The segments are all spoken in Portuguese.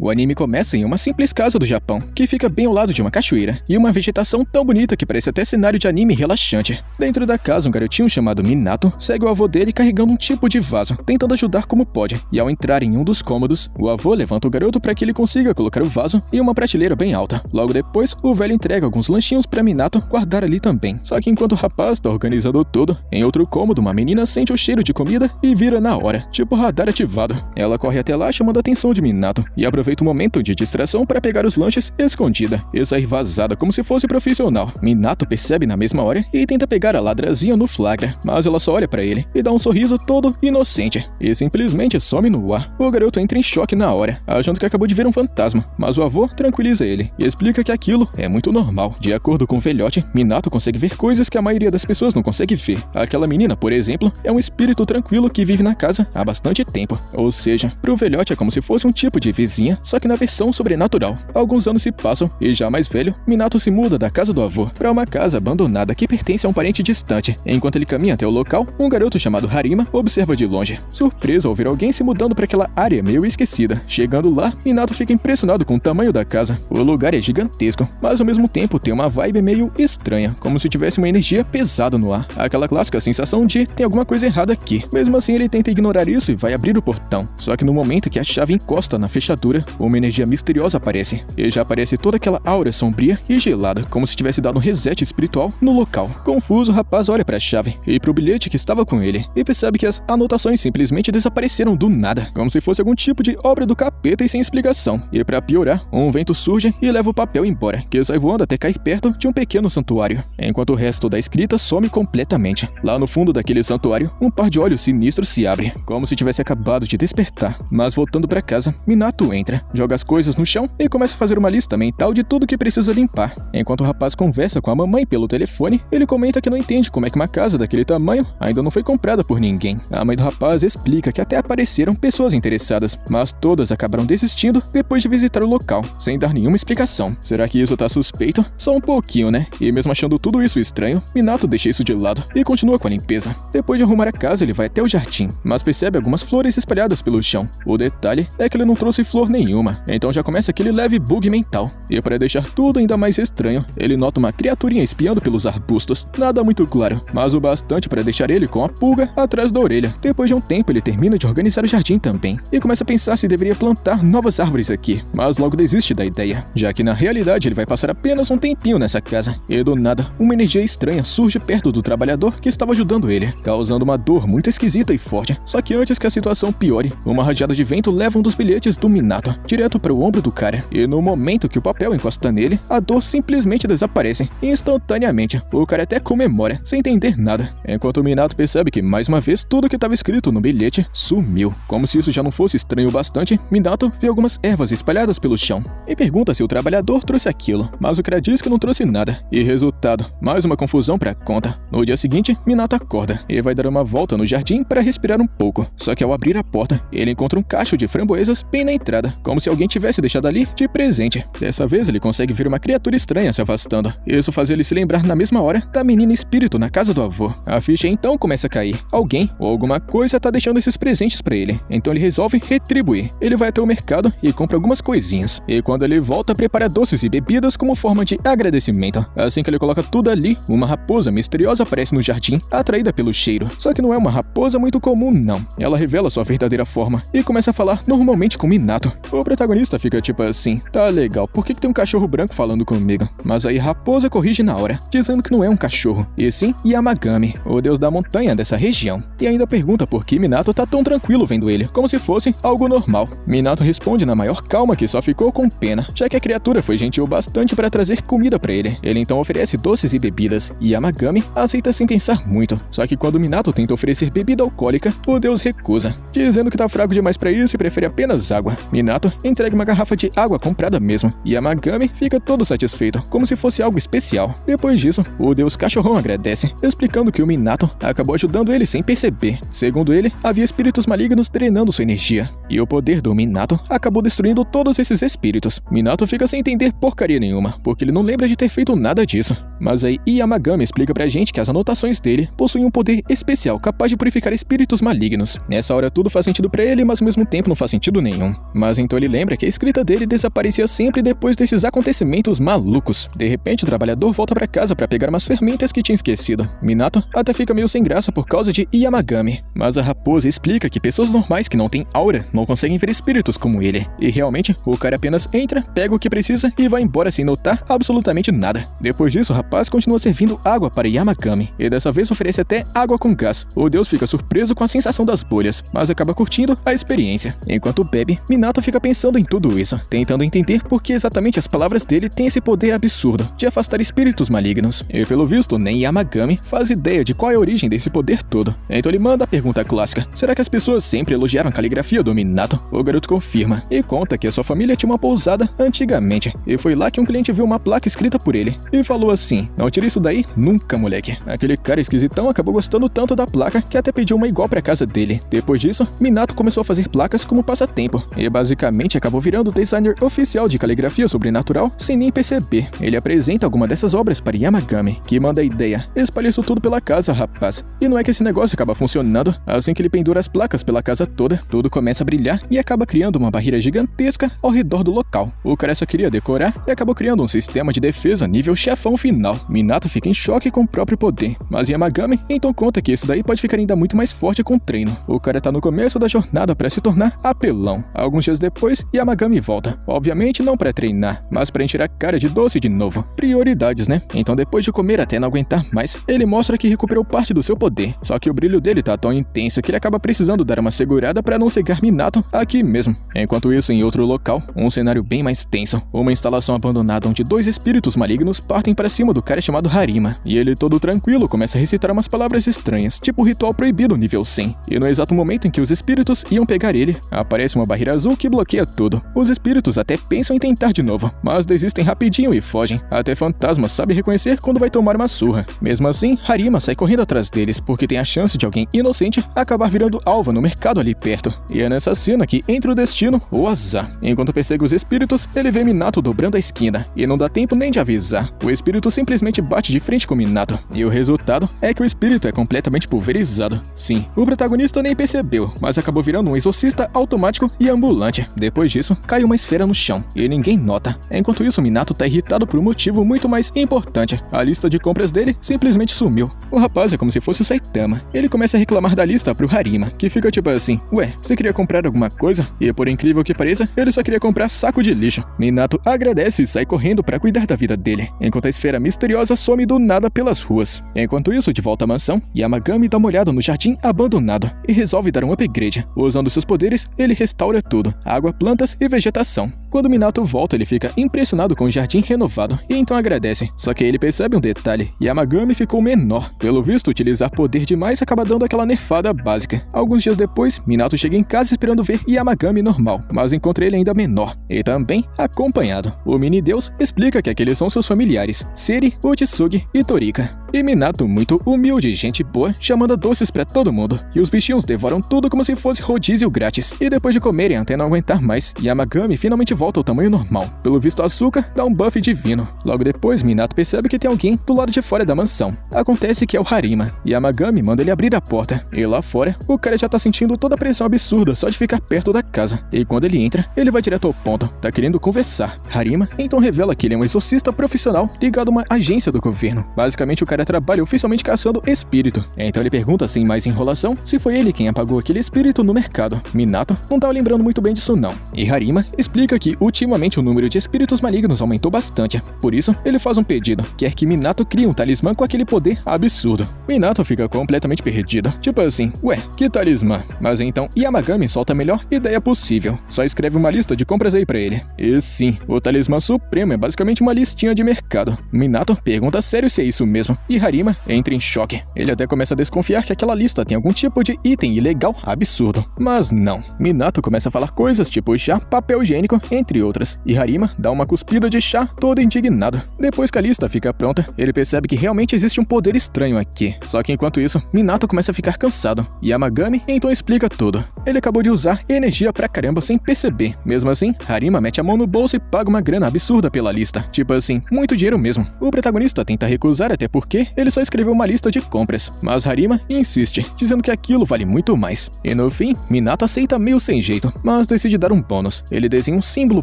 O anime começa em uma simples casa do Japão, que fica bem ao lado de uma cachoeira, e uma vegetação tão bonita que parece até cenário de anime relaxante. Dentro da casa, um garotinho chamado Minato segue o avô dele carregando um tipo de vaso, tentando ajudar como pode, e ao entrar em um dos cômodos, o avô levanta o garoto para que ele consiga colocar o vaso em uma prateleira bem alta. Logo depois, o velho entrega alguns lanchinhos para Minato guardar ali também. Só que enquanto o rapaz está organizando tudo, em outro cômodo, uma menina sente o cheiro de comida e vira na hora, tipo radar ativado. Ela corre até lá chamando a atenção de Minato e aproveita o momento de distração para pegar os lanches escondida e sair vazada como se fosse profissional. Minato percebe na mesma hora e tenta pegar a ladrazinha no flagra, mas ela só olha para ele e dá um sorriso todo inocente e simplesmente some no ar. O garoto entra em choque na hora, achando que acabou de ver um fantasma, mas o avô tranquiliza ele e explica que aquilo é muito normal. De acordo com o velhote, Minato consegue ver coisas que a maioria das pessoas não consegue ver. Aquela menina, por exemplo, é um espírito tranquilo que vive na casa há bastante tempo. Ou seja, pro velhote é como se fosse um tipo de vizinha, só que na versão sobrenatural. Alguns anos se passam e já mais velho, Minato se muda da casa do avô para uma casa abandonada que pertence a um parente distante. Enquanto ele caminha até o local, um garoto chamado Harima observa de longe, surpreso ao ver alguém se mudando para aquela área meio esquecida. Chegando lá, Minato fica impressionado com o tamanho da casa. O lugar é gigantesco, mas ao mesmo tempo tem uma vibe meio estranha, como se tivesse uma energia pesada no ar. Aquela clássica sensação de tem alguma coisa errada aqui. Mesmo assim, ele tenta ignorar isso e vai abrir o portão. Só que no momento que a chave encosta na fechadura, uma energia misteriosa aparece. E já aparece toda aquela aura sombria e gelada, como se tivesse dado um reset espiritual no local. Confuso, o rapaz olha para a chave e para o bilhete que estava com ele e percebe que as anotações simplesmente desapareceram do nada, como se fosse algum tipo de obra do capeta e sem explicação. E para piorar, um vento surge e leva o papel embora, que sai voando até cair perto de um pequeno santuário, enquanto o resto da escrita some completamente. Lá no fundo daquele santuário, um par de olhos sinistros se abre, como se tivesse acabado de despertar. Mas voltando para casa, Minato entra, joga as coisas no chão e começa a fazer uma lista mental de tudo que precisa limpar. Enquanto o rapaz conversa com a mamãe pelo telefone, ele comenta que não entende como é que uma casa daquele tamanho ainda não foi comprada por ninguém. A mãe do rapaz explica que até apareceram pessoas interessadas, mas todas acabaram desistindo depois de visitar o local, sem dar nenhuma explicação. Será que isso tá suspeito? Só um pouquinho, né? E mesmo achando tudo isso estranho, Minato deixa isso de lado e continua com a limpeza. Depois de arrumar a casa, ele vai até o jardim, mas percebe algumas flores espalhadas pelo chão. O detalhe é que ele não trouxe flor nenhuma, então já começa aquele leve bug mental. E para deixar tudo ainda mais estranho, ele nota uma criaturinha espiando pelos arbustos. Nada muito claro, mas o bastante para deixar ele com a pulga atrás da orelha. Depois de um tempo, ele termina de organizar o jardim também e começa a pensar se deveria plantar novas árvores aqui, mas logo desiste da ideia, já que na realidade ele vai passar apenas um tempinho nessa casa. E do nada, uma energia estranha surge perto do trabalhador que estava ajudando ele, causando uma dor muito esquisita e forte. Só que antes que a situação piore, uma rajada de vento leva um dos bilhetes do Minato direto para o ombro do cara, e no momento que o papel encosta nele, a dor simplesmente desaparece instantaneamente. O cara até comemora, sem entender nada, enquanto o Minato percebe que mais uma vez tudo que estava escrito no bilhete sumiu. Como se isso já não fosse estranho o bastante, Minato vê algumas ervas espalhadas pelo chão e pergunta se o trabalhador trouxe aquilo, mas o cara diz que não trouxe nada. E resultado, mais uma confusão pra conta. No dia seguinte, Minato acorda e vai dar uma volta no jardim para respirar um pouco. Só que ao abrir a porta, ele encontra um cacho de framboesas bem na entrada, como se alguém tivesse deixado ali de presente. Dessa vez ele consegue ver uma criatura estranha se afastando. Isso faz ele se lembrar na mesma hora da menina espírito na casa do avô. A ficha então começa a cair. Alguém ou alguma coisa tá deixando esses presentes pra ele, então ele resolve retribuir. Ele vai até o mercado e compra algumas coisinhas, e quando ele volta, prepara doces e bebidas como forma de agradecimento. Assim que ele coloca tudo ali, uma raposa misteriosa aparece no jardim, atraída pelo cheiro. Só que não é uma raposa muito comum, não. Ela revela sua verdadeira forma e começa a falar normalmente com Minato. O protagonista fica tipo assim, tá legal, por que tem um cachorro branco falando comigo? Mas aí a raposa corrige na hora, dizendo que não é um cachorro, e sim Yamagami, o deus da montanha dessa região. E ainda pergunta por que Minato tá tão tranquilo vendo ele, como se fosse algo normal. Minato responde na maior calma que só ficou com pena, já que a criatura foi gentil bastante para trazer comida pra ele. Ele então oferece doces e bebidas, e Yamagami aceita sem pensar muito. Só que quando Minato tenta oferecer bebida alcoólica, o deus recusa, dizendo que tá fraco demais pra isso e prefere apenas água. Minato entrega uma garrafa de água comprada mesmo, e Yamagami fica todo satisfeito, como se fosse algo especial. Depois disso, o deus cachorrão agradece, explicando que o Minato acabou ajudando ele sem perceber. Segundo ele, havia espíritos malignos drenando sua energia, e o poder do Minato acabou destruindo todos esses espíritos. Minato fica sem entender porcaria nenhuma, porque ele não lembra de ter feito nada disso. Mas aí Yamagami explica pra gente que as anotações dele possuem um poder especial capaz de purificar espíritos malignos. Nessa hora tudo faz sentido pra ele, mas ao mesmo tempo não faz sentido nenhum. Mas então Então ele lembra que a escrita dele desaparecia sempre depois desses acontecimentos malucos. De repente, o trabalhador volta pra casa pra pegar umas fermentas que tinha esquecido. Minato até fica meio sem graça por causa de Yamagami, mas a raposa explica que pessoas normais que não têm aura não conseguem ver espíritos como ele. E realmente, o cara apenas entra, pega o que precisa e vai embora sem notar absolutamente nada. Depois disso, o rapaz continua servindo água para Yamagami, e dessa vez oferece até água com gás. O deus fica surpreso com a sensação das bolhas, mas acaba curtindo a experiência. Enquanto bebe, Minato fica pensando em tudo isso, tentando entender por que exatamente as palavras dele têm esse poder absurdo de afastar espíritos malignos. E pelo visto, nem Yamagami faz ideia de qual é a origem desse poder todo. Então ele manda a pergunta clássica: será que as pessoas sempre elogiaram a caligrafia do Minato? O garoto confirma e conta que a sua família tinha uma pousada antigamente, e foi lá que um cliente viu uma placa escrita por ele e falou assim: não tire isso daí nunca, moleque. Aquele cara esquisitão acabou gostando tanto da placa que até pediu uma igual pra casa dele. Depois disso, Minato começou a fazer placas como passatempo e basicamente acabou virando o designer oficial de caligrafia sobrenatural sem nem perceber. Ele apresenta alguma dessas obras para Yamagami, que manda a ideia: espalhe isso tudo pela casa, rapaz. E não é que esse negócio acaba funcionando. Assim que ele pendura as placas pela casa toda, tudo começa a brilhar e acaba criando uma barreira gigantesca ao redor do local. O cara só queria decorar e acabou criando um sistema de defesa nível chefão final. Minato fica em choque com o próprio poder, mas Yamagami então conta que isso daí pode ficar ainda muito mais forte com o treino. O cara tá no começo da jornada para se tornar apelão. Alguns dias depois, Yamagami volta. Obviamente não para treinar, mas para encher a cara de doce de novo. Prioridades, né? Então depois de comer até não aguentar mais, ele mostra que recuperou parte do seu poder. Só que o brilho dele tá tão intenso que ele acaba precisando dar uma segurada para não cegar Minato aqui mesmo. Enquanto isso, em outro local, um cenário bem mais tenso. Uma instalação abandonada onde dois espíritos malignos partem para cima do cara chamado Harima. E ele, todo tranquilo, começa a recitar umas palavras estranhas, tipo o ritual proibido nível 100. E no exato momento em que os espíritos iam pegar ele, aparece uma barreira azul que bloqueia tudo. Os espíritos até pensam em tentar de novo, mas desistem rapidinho e fogem. Até Fantasma sabe reconhecer quando vai tomar uma surra. Mesmo assim, Harima sai correndo atrás deles, porque tem a chance de alguém inocente acabar virando alvo no mercado ali perto. E é nessa cena que entra o destino, o azar. Enquanto persegue os espíritos, ele vê Minato dobrando a esquina, e não dá tempo nem de avisar. O espírito simplesmente bate de frente com Minato, e o resultado é que o espírito é completamente pulverizado. Sim, o protagonista nem percebeu, mas acabou virando um exorcista automático e ambulante. Depois disso, cai uma esfera no chão, e ninguém nota. Enquanto isso, Minato tá irritado por um motivo muito mais importante. A lista de compras dele simplesmente sumiu. O rapaz é como se fosse o Saitama. Ele começa a reclamar da lista pro Harima, que fica tipo assim: ué, você queria comprar alguma coisa? E por incrível que pareça, ele só queria comprar saco de lixo. Minato agradece e sai correndo pra cuidar da vida dele, enquanto a esfera misteriosa some do nada pelas ruas. Enquanto isso, de volta à mansão, Yamagami dá uma olhada no jardim abandonado e resolve dar um upgrade. Usando seus poderes, ele restaura tudo: água, plantas e vegetação. Quando Minato volta, ele fica impressionado com o jardim renovado e então agradece. Só que ele percebe um detalhe: Yamagami ficou menor. Pelo visto, utilizar poder demais acaba dando aquela nerfada básica. Alguns dias depois, Minato chega em casa esperando ver Yamagami normal, mas encontra ele ainda menor e também acompanhado. O mini-deus explica que aqueles são seus familiares, Seri, Utsugi e Torika. E Minato, muito humilde e gente boa, já manda doces pra todo mundo. E os bichinhos devoram tudo como se fosse rodízio grátis. E depois de comerem até não aguentar mais, Yamagami finalmente volta ao tamanho normal. Pelo visto, o açúcar dá um buff divino. Logo depois, Minato percebe que tem alguém do lado de fora da mansão. Acontece que é o Harima. Yamagami manda ele abrir a porta. E lá fora, o cara já tá sentindo toda a pressão absurda só de ficar perto da casa. E quando ele entra, ele vai direto ao ponto. Tá querendo conversar. Harima então revela que ele é um exorcista profissional ligado a uma agência do governo. Basicamente, o cara trabalha oficialmente caçando espírito. Então ele pergunta sem mais enrolação se foi ele quem apagou aquele espírito no mercado. Minato não tava lembrando muito bem disso não. E Harima explica que ultimamente o número de espíritos malignos aumentou bastante. Por isso, ele faz um pedido: quer que Minato crie um talismã com aquele poder absurdo. Minato fica completamente perdido. Tipo assim, ué, que talismã? Mas então Yamagami solta a melhor ideia possível. Só escreve uma lista de compras aí pra ele. E sim, o talismã supremo é basicamente uma listinha de mercado. Minato pergunta sério se é isso mesmo, e Harima entra em choque. Ele até começa a desconfiar que aquela lista tem algum tipo de item ilegal absurdo. Mas não. Minato começa a falar coisas tipo chá, papel higiênico, entre outras. E Harima dá uma cuspida de chá todo indignado. Depois que a lista fica pronta, ele percebe que realmente existe um poder estranho aqui. Só que enquanto isso, Minato começa a ficar cansado. Yamagami então explica tudo. ele acabou de usar energia pra caramba sem perceber. Mesmo assim, Harima mete a mão no bolso e paga uma grana absurda pela lista. Tipo assim, muito dinheiro mesmo. O protagonista tenta recusar até porque ele só escreveu uma lista de compras, mas Harima insiste, dizendo que aquilo vale muito mais. E no fim, Minato aceita meio sem jeito, mas decide dar um bônus. Ele desenha um símbolo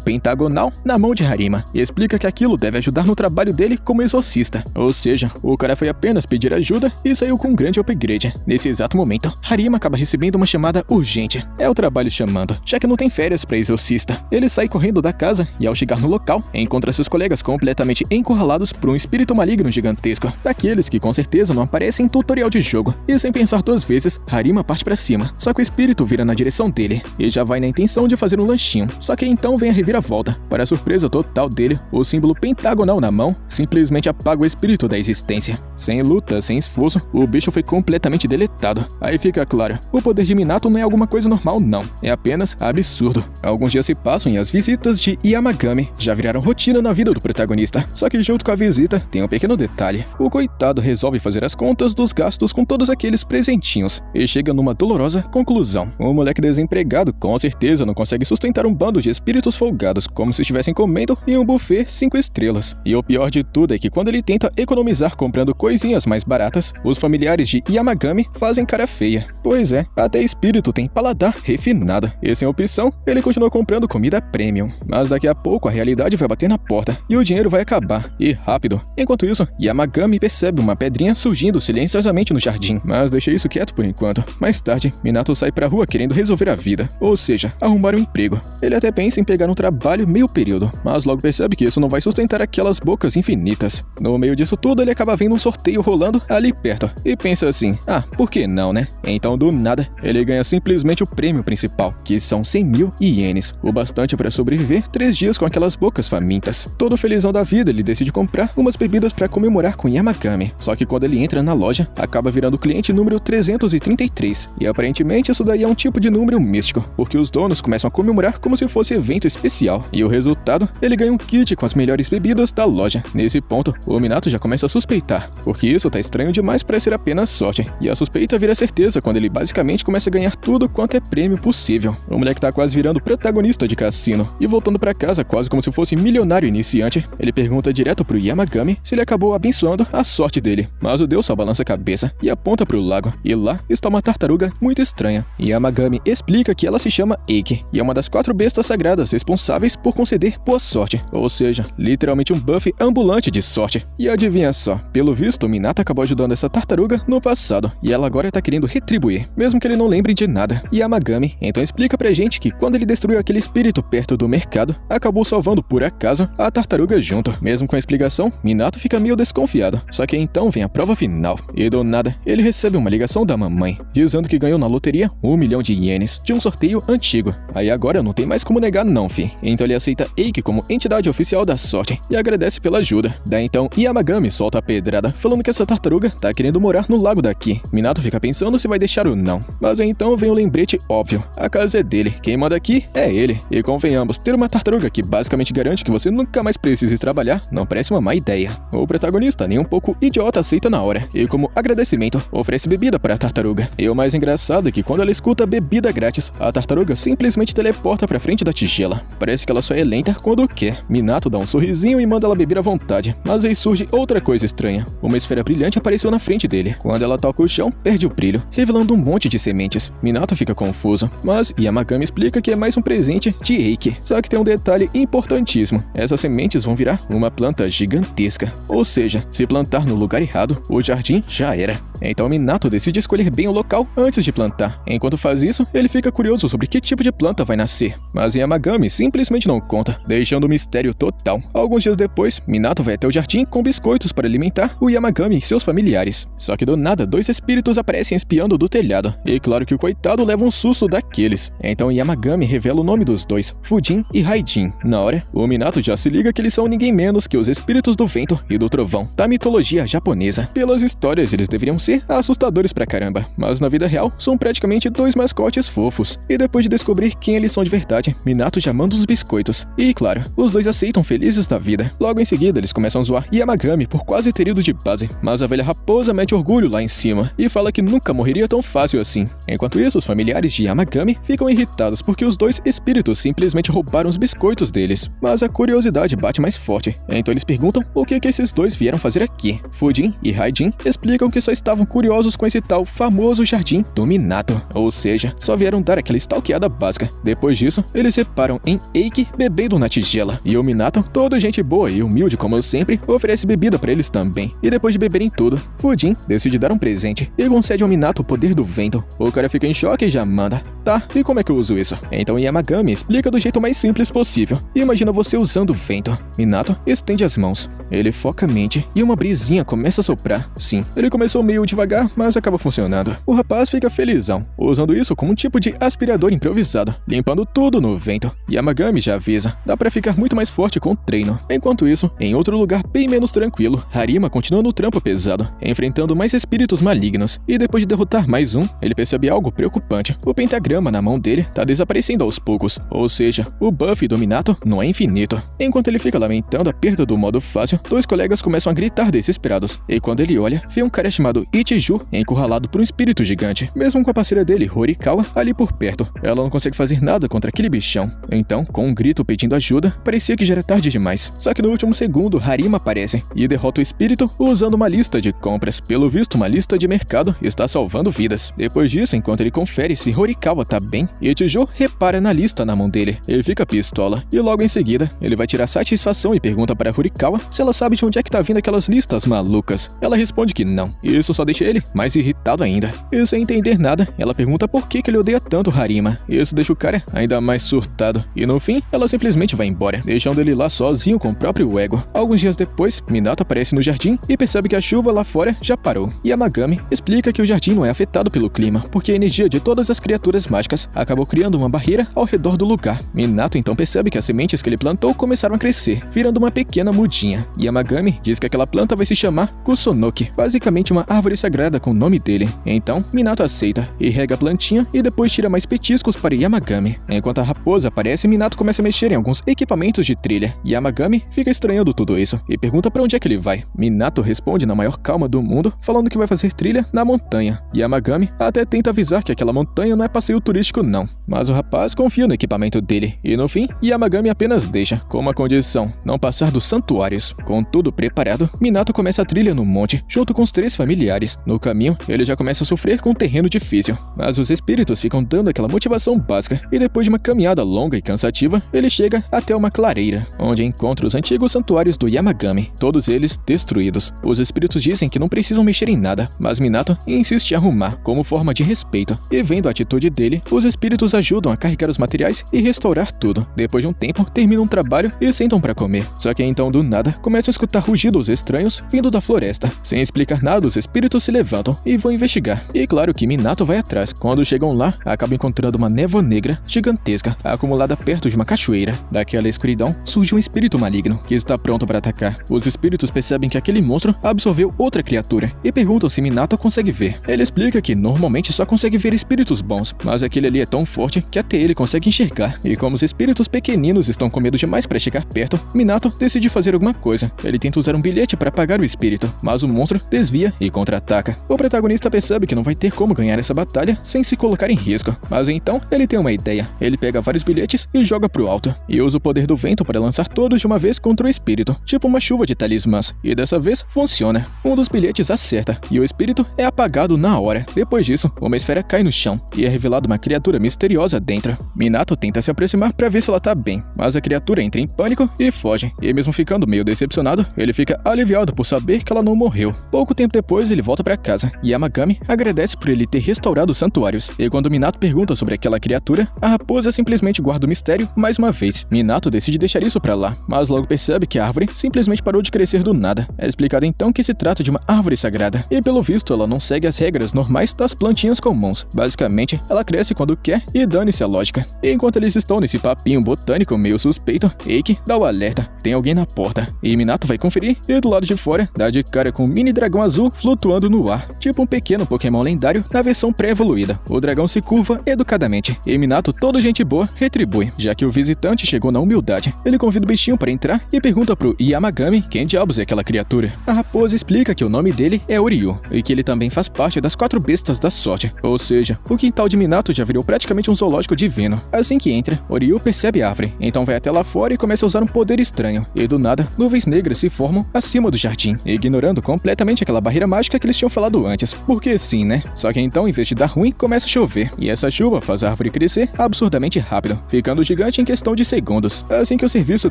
pentagonal na mão de Harima e explica que aquilo deve ajudar no trabalho dele como exorcista. Ou seja, o cara foi apenas pedir ajuda e saiu com um grande upgrade. Nesse exato momento, Harima acaba recebendo uma chamada urgente. É o trabalho chamando, já que não tem férias pra exorcista. Ele sai correndo da casa e ao chegar no local, encontra seus colegas completamente encurralados por um espírito maligno gigantesco, daqueles que com certeza não aparecem em tutorial de jogo. E sem pensar duas vezes, Harima parte pra cima, só que o espírito vira na direção dele e já vai na intenção de fazer um lanchinho. Só que então vem a reviravolta. Para a surpresa total dele, o símbolo pentagonal na mão simplesmente apaga o espírito da existência. Sem luta, sem esforço, o bicho foi completamente deletado. Aí fica claro, o poder de Minato não é alguma coisa normal não, é apenas absurdo. Alguns dias se passam e as visitas de Yamagami já viraram rotina na vida do protagonista. Só que junto com a visita, tem um pequeno detalhe. O coitado resolve fazer as contas dos gastos com todos aqueles presentinhos e chega numa dolorosa conclusão. O moleque desempregado com certeza não consegue sustentar um bando de espíritos folgados como se estivessem comendo em um buffet 5 estrelas. E o pior de tudo é que quando ele tenta economizar comprando coisinhas mais baratas, os familiares de Yamagami fazem cara feia. Pois é, até espírito tem paladar refinado. E sem opção, ele continua comprando comida premium. Mas daqui a pouco a realidade vai bater na porta e o dinheiro vai acabar, e rápido. Enquanto isso, Yamagami percebe uma pedrinha surgindo silenciosamente no jardim, mas deixa isso quieto por enquanto. Mais tarde, Minato sai pra rua querendo resolver a vida, ou seja, arrumar um emprego. Ele até pensa em pegar um trabalho meio período, mas logo percebe que isso não vai sustentar aquelas bocas infinitas. No meio disso tudo, ele acaba vendo um sorteio rolando ali perto, e pensa assim, por que não, né? Então do nada, ele ganha simplesmente o prêmio principal, que são 100.000 ienes, o bastante para sobreviver 3 dias com aquelas bocas famintas. Todo felizão da vida, ele decide comprar umas bebidas para comemorar com Yamagami, só que quando ele entra na loja, acaba virando o cliente número 333, e aparentemente isso daí é um tipo de número místico, porque os donos começam a comemorar como se fosse evento especial, e o resultado, ele ganha um kit com as melhores bebidas da loja. Nesse ponto, o Minato já começa a suspeitar, porque isso tá estranho demais para ser apenas sorte, e a suspeita vira certeza quando ele basicamente começa a ganhar tudo quanto é prêmio possível. O moleque tá quase virando protagonista de cassino, e voltando pra casa quase como se fosse milionário iniciante, ele pergunta direto pro Yamagami se ele acabou abençoando a sorte dele, mas o deus só balança a cabeça e aponta pro lago, e lá está uma tartaruga muito estranha. Yamagami explica que ela se chama Eiki, e é uma das 4 bestas sagradas responsáveis por conceder boa sorte, ou seja, literalmente um buff ambulante de sorte. E adivinha só, pelo visto, Minato acabou ajudando essa tartaruga no passado, e ela agora tá querendo retribuir, mesmo que ele não lembre de nada. Yamagami então explica pra gente que quando ele destruiu aquele espírito perto do mercado, acabou salvando por acaso a tartaruga junto. Mesmo com a explicação, Minato fica meio desconfiado, só que então vem a prova final, e do nada, ele recebe uma ligação da mamãe, dizendo que ganhou na loteria 1 milhão de ienes, de um sorteio antigo. Aí agora não tem mais como negar não, fi. Então ele aceita Eiki como entidade oficial da sorte, e agradece pela ajuda. Daí então, Yamagami solta a pedrada, falando que essa tartaruga tá querendo morar no lago daqui. Minato fica pensando se vai deixar ou não, mas então vem o lembrete óbvio, a casa é dele, quem manda aqui é ele. E convenhamos, ter uma tartaruga que basicamente garante que você nunca mais precise trabalhar, não parece uma má ideia. O protagonista, nem um pouco idiota, aceita na hora, e como agradecimento, oferece bebida para a tartaruga. E o mais engraçado é que quando ela escuta bebida grátis, a tartaruga simplesmente teleporta pra frente da tigela. Parece que ela só é lenta quando quer. Minato dá um sorrisinho e manda ela beber à vontade, mas aí surge outra coisa estranha. Uma esfera brilhante apareceu na frente dele. Quando ela toca o chão, perde o brilho, revelando um monte de sementes. Minato fica confuso, mas Yamagami explica que é mais um presente de Eiki. Só que tem um detalhe importantíssimo. Essas sementes vão virar uma planta gigantesca. Ou seja, se plantar no lugar errado, o jardim já era. Então Minato decide escolher bem o local antes de plantar. Enquanto faz isso, ele fica curioso sobre que tipo de planta vai nascer. Mas Yamagami simplesmente não conta, deixando o mistério total. Alguns dias depois, Minato vai até o jardim com biscoitos para alimentar o Yamagami e seus familiares. Só que do nada, 2 espíritos aparecem espiando do telhado. E claro que o coitado leva um susto daqueles. Então Yamagami revela o nome dos dois, Fujin e Raijin. Na hora, o Minato já se liga que eles são ninguém menos que os espíritos do vento e do trovão da mitologia japonesa. Pelas histórias, eles deveriam ser ser assustadores pra caramba, mas na vida real são praticamente dois mascotes fofos. E depois de descobrir quem eles são de verdade, Minato já manda os biscoitos. E claro, os dois aceitam felizes da vida. Logo em seguida, eles começam a zoar Yamagami por quase ter ido de base, mas a velha raposa mete orgulho lá em cima e fala que nunca morreria tão fácil assim. Enquanto isso, os familiares de Yamagami ficam irritados porque os dois espíritos simplesmente roubaram os biscoitos deles. Mas a curiosidade bate mais forte, então eles perguntam o que esses dois vieram fazer aqui. Fujin e Raijin explicam que só estavam curiosos com esse tal famoso jardim do Minato, ou seja, só vieram dar aquela stalkeada básica. Depois disso, eles reparam em Eiki bebendo na tigela, e o Minato, todo gente boa e humilde como sempre, oferece bebida pra eles também. E depois de beberem tudo, Fujin decide dar um presente e concede ao Minato o poder do vento. O cara fica em choque e já manda: tá, e como é que eu uso isso? Então Yamagami explica do jeito mais simples possível. Imagina você usando o vento. Minato estende as mãos. Ele foca a mente e uma brisinha começa a soprar. Sim, ele começou meio devagar, mas acaba funcionando. O rapaz fica felizão, usando isso como um tipo de aspirador improvisado, limpando tudo no vento. Yamagami já avisa, dá pra ficar muito mais forte com o treino. Enquanto isso, em outro lugar bem menos tranquilo, Harima continua no trampo pesado, enfrentando mais espíritos malignos. E depois de derrotar mais um, ele percebe algo preocupante. O pentagrama na mão dele tá desaparecendo aos poucos, ou seja, o buff do Minato não é infinito. Enquanto ele fica lamentando a perda do modo fácil, dois colegas começam a gritar desesperados, e quando ele olha, vê um cara chamado Ichiju encurralado por um espírito gigante. Mesmo com a parceira dele, Horikawa, ali por perto, ela não consegue fazer nada contra aquele bichão. Então, com um grito pedindo ajuda, parecia que já era tarde demais. Só que no último segundo, Harima aparece e derrota o espírito usando uma lista de compras. Pelo visto, uma lista de mercado está salvando vidas. Depois disso, enquanto ele confere se Horikawa tá bem, Ichiju repara na lista na mão dele. Ele fica pistola, e logo em seguida, ele vai tirar satisfação e pergunta para Horikawa se ela sabe de onde é que tá vindo aquelas listas malucas. Ela responde que não, e isso só deixa ele mais irritado ainda. E sem entender nada, ela pergunta por que ele odeia tanto Harima. Isso deixa o cara ainda mais surtado, e no fim, ela simplesmente vai embora, deixando ele lá sozinho com o próprio ego. Alguns dias depois, Minato aparece no jardim e percebe que a chuva lá fora já parou. Yamagami explica que o jardim não é afetado pelo clima, porque a energia de todas as criaturas mágicas acabou criando uma barreira ao redor do lugar. Minato então percebe que as sementes que ele plantou começaram a crescer, virando uma pequena mudinha. Yamagami diz que aquela planta vai se chamar Kusonoki, basicamente uma árvore sagrada com o nome dele. Então, Minato aceita e rega a plantinha e depois tira mais petiscos para Yamagami. Enquanto a raposa aparece, Minato começa a mexer em alguns equipamentos de trilha. Yamagami fica estranhando tudo isso e pergunta para onde é que ele vai. Minato responde na maior calma do mundo, falando que vai fazer trilha na montanha. Yamagami até tenta avisar que aquela montanha não é passeio turístico não, mas o rapaz confia no equipamento dele e no fim, Yamagami apenas deixa, com uma condição: não passar dos santuários. Com tudo preparado, Minato começa a trilha no monte, junto com os 3 familiares. No caminho, ele já começa a sofrer com um terreno difícil, mas os espíritos ficam dando aquela motivação básica, e depois de uma caminhada longa e cansativa, ele chega até uma clareira, onde encontra os antigos santuários do Yamagami, todos eles destruídos. Os espíritos dizem que não precisam mexer em nada, mas Minato insiste em arrumar, como forma de respeito, e vendo a atitude dele, os espíritos ajudam a carregar os materiais e restaurar tudo. Depois de um tempo, terminam um trabalho e sentam para comer. Só que então, do nada, começam a escutar rugidos estranhos vindo da floresta. Sem explicar nada, os espíritos se levantam e vão investigar. E claro que Minato vai atrás. Quando chegam lá, acabam encontrando uma névoa negra gigantesca, acumulada perto de uma cachoeira. Daquela escuridão, surge um espírito maligno, que está pronto para atacar. Os espíritos percebem que aquele monstro absorveu outra criatura, e perguntam se Minato consegue ver. Ele explica que normalmente só consegue ver espíritos bons, mas aquele ali é tão forte que até ele consegue enxergar. E como os espíritos pequeninos estão com medo demais para chegar perto, Minato decide fazer alguma coisa. Ele tenta usar um bilhete para apagar o espírito, mas o monstro desvia e contra-ataca. O protagonista percebe que não vai ter como ganhar essa batalha sem se colocar em risco, mas então ele tem uma ideia. Ele pega vários bilhetes e joga pro alto, e usa o poder do vento para lançar todos de uma vez contra o espírito, tipo uma chuva de talismãs, e dessa vez funciona. Um dos bilhetes acerta, e o espírito é apagado na hora. Depois disso, uma esfera cai no chão, e é revelada uma criatura misteriosa dentro. Minato tenta se aproximar para ver se ela tá bem, mas a criatura entra em pânico e foge, e mesmo ficando meio decepcionado, ele fica aliviado por saber que ela não morreu. Pouco tempo depois, ele volta para casa, e Yamagami agradece por ele ter restaurado os santuários, e quando Minato pergunta sobre aquela criatura, a raposa simplesmente guarda o mistério mais uma vez. Minato decide deixar isso pra lá, mas logo percebe que a árvore simplesmente parou de crescer do nada. É explicado então que se trata de uma árvore sagrada, e pelo visto ela não segue as regras normais das plantinhas comuns. Basicamente, ela cresce quando quer e dane-se a lógica. E enquanto eles estão nesse papinho botânico meio suspeito, Eiki dá o alerta: tem alguém na porta. E Minato vai conferir, e do lado de fora, dá de cara com um mini dragão azul flutuando flutuando no ar, tipo um pequeno Pokémon lendário na versão pré-evoluída. O dragão se curva educadamente, e Minato, todo gente boa, retribui. Já que o visitante chegou na humildade, ele convida o bichinho para entrar e pergunta pro Yamagami quem diabos é aquela criatura. A raposa explica que o nome dele é Oryu, e que ele também faz parte das 4 bestas da sorte. Ou seja, o quintal de Minato já virou praticamente um zoológico divino. Assim que entra, Oryu percebe a árvore, então vai até lá fora e começa a usar um poder estranho. E do nada, nuvens negras se formam acima do jardim, ignorando completamente aquela barreira mágica que eles tinham falado antes. Porque sim, né? Só que então, em vez de dar ruim, começa a chover. E essa chuva faz a árvore crescer absurdamente rápido, ficando gigante em questão de segundos. Assim que o serviço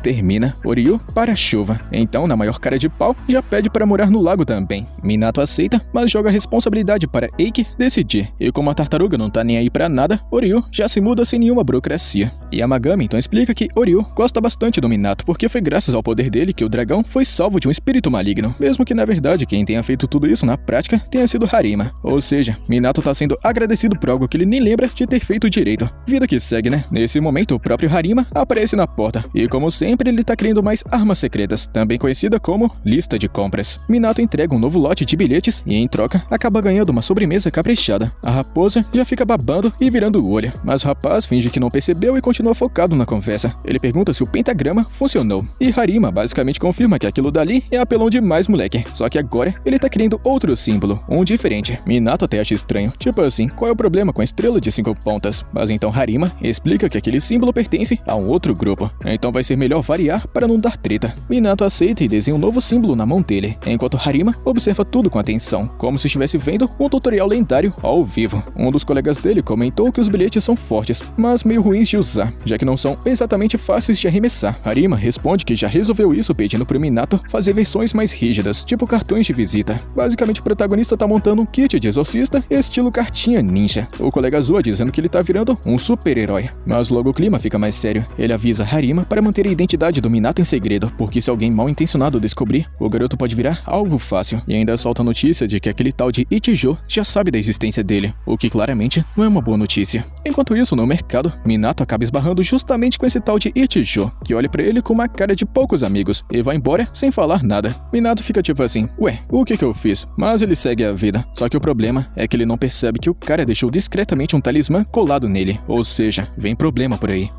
termina, Oryu para a chuva. Então, na maior cara de pau, já pede para morar no lago também. Minato aceita, mas joga a responsabilidade para Eiki decidir. E como a tartaruga não tá nem aí pra nada, Oryu já se muda sem nenhuma burocracia. Yamagami então explica que Oryu gosta bastante do Minato, porque foi graças ao poder dele que o dragão foi salvo de um espírito maligno, mesmo que na verdade quem tenha feito tudo isso na prática tenha sido Harima. Ou seja, Minato tá sendo agradecido por algo que ele nem lembra de ter feito direito. Vida que segue, né? Nesse momento, o próprio Harima aparece na porta, e como sempre ele tá querendo mais armas secretas, também conhecida como lista de compras. Minato entrega um novo lote de bilhetes e em troca acaba ganhando uma sobremesa caprichada. A raposa já fica babando e virando o olho, mas o rapaz finge que não percebeu e continua focado na conversa. Ele pergunta se o pentagrama funcionou, e Harima basicamente confirma que aquilo dali é apelão demais, moleque. Só que agora ele tá querendo outro símbolo, um diferente. Minato até acha estranho, tipo assim, qual é o problema com a estrela de 5 pontas? Mas então Harima explica que aquele símbolo pertence a um outro grupo, então vai ser melhor variar para não dar treta. Minato aceita e desenha um novo símbolo na mão dele, enquanto Harima observa tudo com atenção, como se estivesse vendo um tutorial lendário ao vivo. Um dos colegas dele comentou que os bilhetes são fortes, mas meio ruins de usar, já que não são exatamente fáceis de arremessar. Harima responde que já resolveu isso pedindo pro Minato fazer versões mais rígidas, tipo cartões de visita. Basicamente o protagonista tá montando um kit de exorcista estilo cartinha ninja. O colega zoa dizendo que ele tá virando um super-herói. Mas logo o clima fica mais sério. Ele avisa Harima para manter a identidade do Minato em segredo, porque se alguém mal intencionado descobrir, o garoto pode virar alvo fácil. E ainda solta a notícia de que aquele tal de Ichijo já sabe da existência dele, o que claramente não é uma boa notícia. Enquanto isso, no mercado, Minato acaba esbarrando justamente com esse tal de Ichijo, que olha pra ele com uma cara de poucos amigos e vai embora sem falar nada. Minato fica tipo assim, ué, o que eu fiz? Mas ele segue a vida. Só que o problema é que ele não percebe que o cara deixou discretamente um talismã colado nele, ou seja, vem problema por aí.